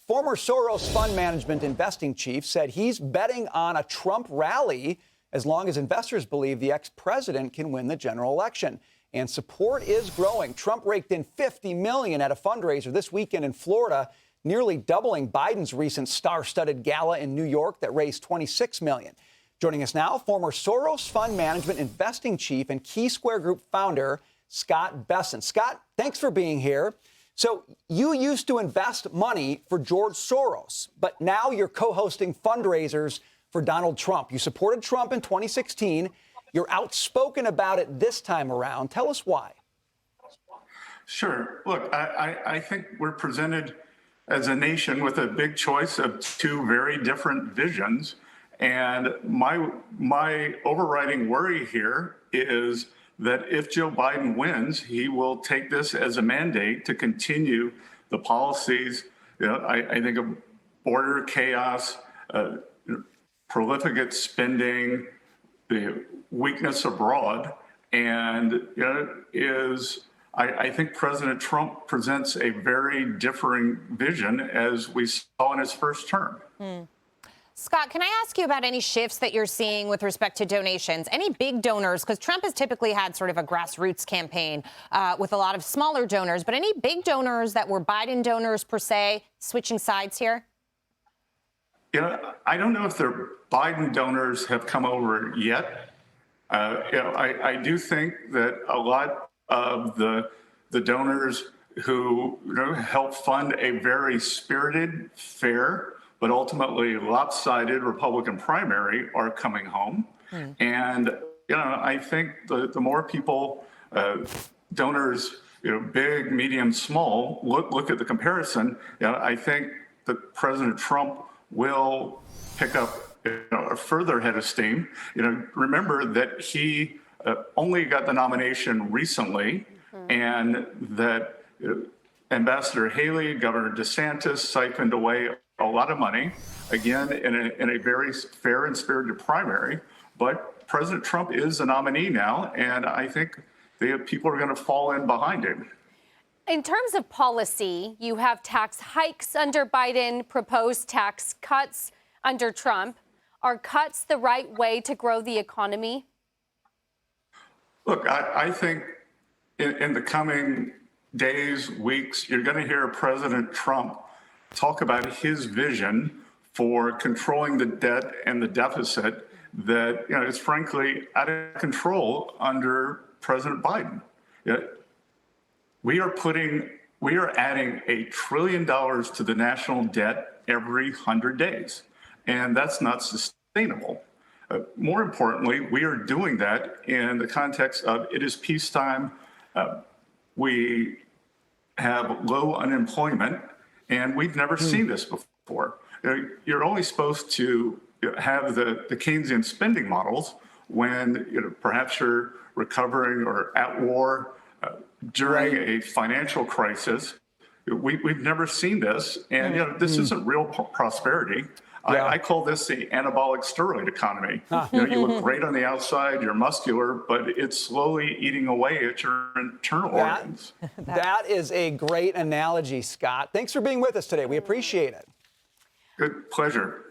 Former Soros fund management investing chief said he's betting on a Trump rally as long as investors believe the ex-president can win the general election. And support is growing. Trump raked in $50 million at a fundraiser this weekend in Florida, nearly doubling Biden's recent star-studded gala in New York that raised $26 million. Joining us now, former Soros fund management investing chief and Key Square Group founder, Scott Bessent. Scott, thanks for being here. So you used to invest money for George Soros, but now you're co-hosting fundraisers for Donald Trump. You supported Trump in 2016. You're outspoken about it this time around. Tell us why. Sure. Look, I think we're presented as a nation with a big choice of two very different visions. And my overriding worry here is that if Joe Biden wins, he will take this as a mandate to continue the policies. I think of border chaos, prolific spending, the weakness abroad, and I think President Trump presents a very differing vision as we saw in his first term. Scott, can I ask you about any shifts that you're seeing with respect to donations? Any big donors? Because Trump has typically had sort of a grassroots campaign with a lot of smaller donors, but any big donors that were Biden donors per se switching sides here? I don't know if the Biden donors have come over yet. I do think that a lot of the donors who helped fund a very spirited, fair, but ultimately lopsided Republican primary are coming home. And, I think the more people, donors, big, medium, small, look at the comparison, I think that President Trump will pick up a further head of steam. Remember that he only got the nomination recently, and that Ambassador Haley, Governor DeSantis siphoned away a lot of money, again, in a very fair and spirited primary. But President Trump is the nominee now, and I think people are going to fall in behind him. In terms of policy, you have tax hikes under Biden, proposed tax cuts under Trump. Are cuts the right way to grow the economy? Look, I think in the coming days, weeks, you're going to hear President Trump talk about his vision for controlling the debt and the deficit that is frankly out of control under President Biden. We are adding $1 trillion to the national debt every 100 days, and that's not sustainable. More importantly, we are doing that in the context of it is peacetime. We have low unemployment, and we've never seen this before. You're only supposed to have the Keynesian spending models when perhaps you're recovering or at war during a financial crisis. We've never seen this, and this isn't real prosperity. I call this the anabolic steroid economy. You look great on the outside, you're muscular, but it's slowly eating away at your internal organs. That is a great analogy, Scott. Thanks for being with us today. We appreciate it. Good pleasure.